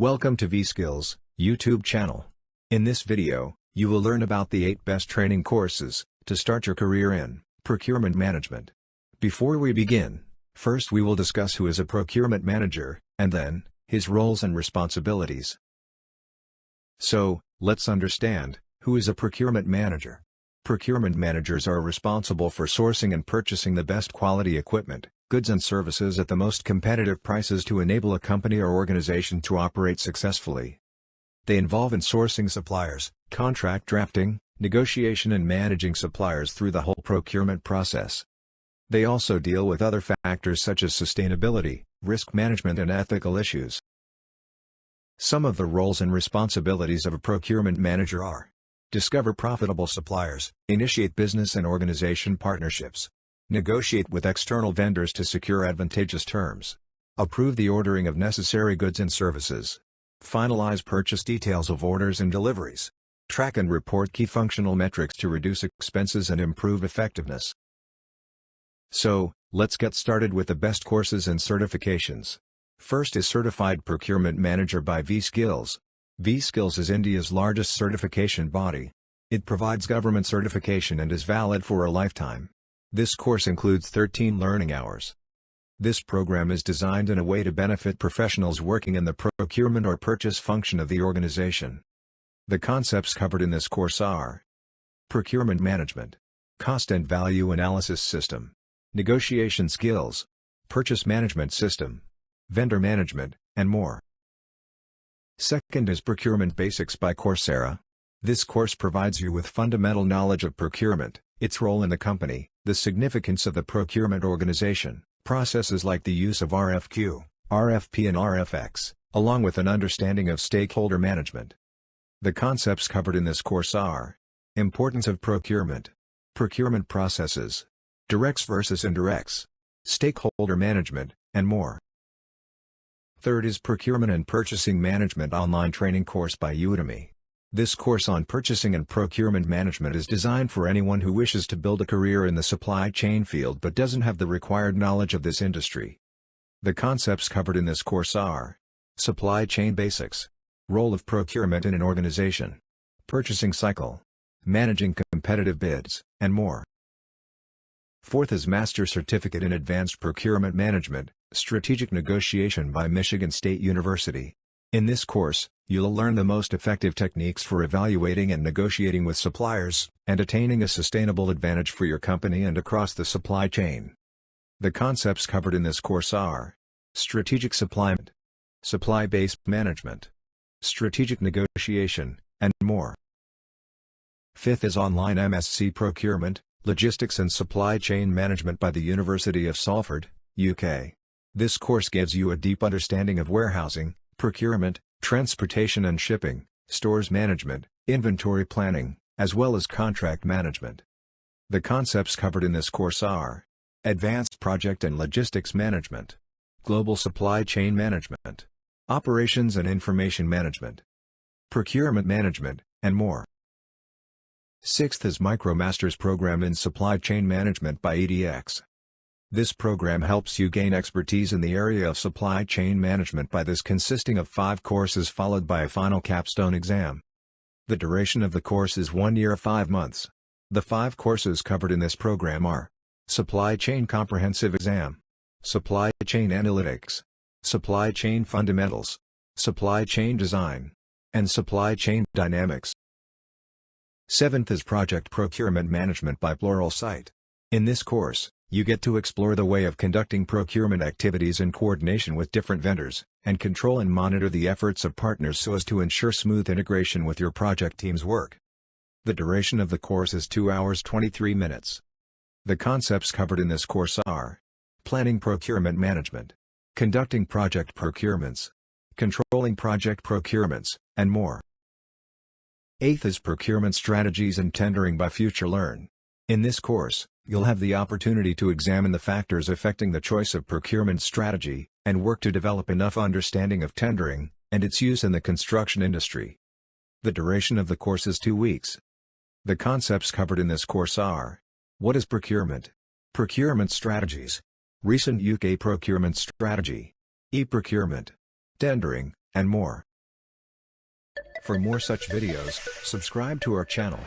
Welcome to vSkills YouTube channel. In this video, you will learn about the 8 best training courses to start your career in procurement management. Before we begin, first we will discuss who is a procurement manager, and then, his roles and responsibilities. So, let's understand, who is a procurement manager? Procurement managers are responsible for sourcing and purchasing the best quality equipment, goods and services at the most competitive prices to enable a company or organization to operate successfully. They involve in sourcing suppliers, contract drafting, negotiation and managing suppliers through the whole procurement process. They also deal with other factors such as sustainability, risk management and ethical issues. Some of the roles and responsibilities of a procurement manager are: discover profitable suppliers, initiate business and organization partnerships, negotiate with external vendors to secure advantageous terms, approve the ordering of necessary goods and services, finalize purchase details of orders and deliveries, track and report key functional metrics to reduce expenses and improve effectiveness. So, let's get started with the best courses and certifications. First is Certified Procurement Manager by vSkills. vSkills is India's largest certification body. It provides government certification and is valid for a lifetime. This course includes 13 learning hours. This program is designed in a way to benefit professionals working in the procurement or purchase function of the organization. The concepts covered in this course are: procurement management, cost and value analysis system, negotiation skills, purchase management system, vendor management, and more. Second is Procurement Basics by Coursera. This course provides you with fundamental knowledge of procurement, its role in the company, the significance of the procurement organization, processes like the use of RFQ, RFP and RFX, along with an understanding of stakeholder management. The concepts covered in this course are: importance of procurement, procurement processes, directs versus indirects, stakeholder management, and more. Third is Procurement and Purchasing Management online training course by Udemy. This course on purchasing and procurement management is designed for anyone who wishes to build a career in the supply chain field but doesn't have the required knowledge of this industry. The concepts covered in this course are: supply chain basics, role of procurement in an organization, purchasing cycle, managing competitive bids, and more. Fourth is Master Certificate in Advanced Procurement Management, Strategic Negotiation by Michigan State University. In this course, you'll learn the most effective techniques for evaluating and negotiating with suppliers, and attaining a sustainable advantage for your company and across the supply chain. The concepts covered in this course are: strategic supply, supply-based management, strategic negotiation, and more. Fifth is Online MSc Procurement, Logistics and Supply Chain Management by the University of Salford, UK. This course gives you a deep understanding of warehousing, procurement, transportation and shipping, stores management, inventory planning, as well as contract management. The concepts covered in this course are: advanced project and logistics management, global supply chain management, operations and information management, procurement management, and more. Sixth is MicroMasters Program in Supply Chain Management by EDX. This program helps you gain expertise in the area of supply chain management by this consisting of 5 courses followed by a final capstone exam. The duration of the course is 1 year 5 months. The 5 courses covered in this program are: Supply Chain Comprehensive Exam, Supply Chain Analytics, Supply Chain Fundamentals, Supply Chain Design, and Supply Chain Dynamics. Seventh is Project Procurement Management by Pluralsight. In this course, you get to explore the way of conducting procurement activities in coordination with different vendors, and control and monitor the efforts of partners so as to ensure smooth integration with your project team's work. The duration of the course is 2 hours 23 minutes. The concepts covered in this course are: planning procurement management, conducting project procurements, controlling project procurements, and more. Eighth is Procurement Strategies and Tendering by FutureLearn. In this course, you'll have the opportunity to examine the factors affecting the choice of procurement strategy, and work to develop enough understanding of tendering, and its use in the construction industry. The duration of the course is 2 weeks. The concepts covered in this course are: what is procurement? Procurement strategies, recent UK procurement strategy, e-procurement, tendering, and more. For more such videos, subscribe to our channel.